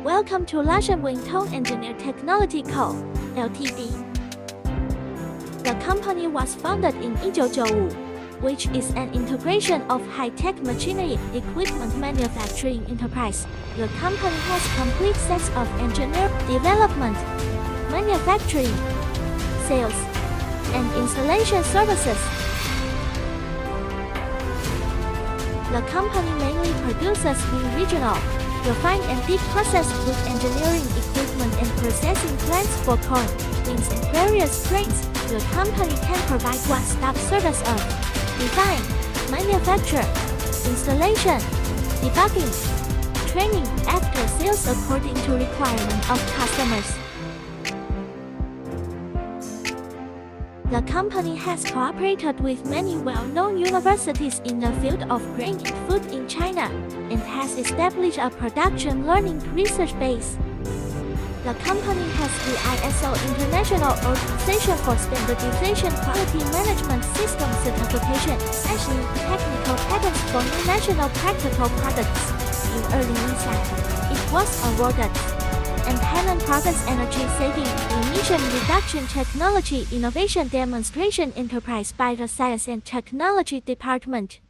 Welcome to Lushan Wintone Engineer Technology Co., Ltd. The company was founded in 1995, which is an integration of high-tech machinery equipment manufacturing enterprise. The company has complete sets of engineer development, manufacturing, sales, and installation services. The company mainly produces regional, refined and deep process food engineering equipment and processing plants for corn, beans and various grains. The company can provide one-stop service of design, manufacture, installation, debugging, training, after sales according to requirement of customers. The company has cooperated with many well-known universities in the field of grain and food in China, and has established a production learning research base. The company has the ISO International Organization for Standardization Quality Management System certification, actually technical patents for new national practical products. In early Lushan, it was awarded and Henan Province Energy Saving Emission Reduction Technology Innovation Demonstration Enterprise by the Science and Technology Department.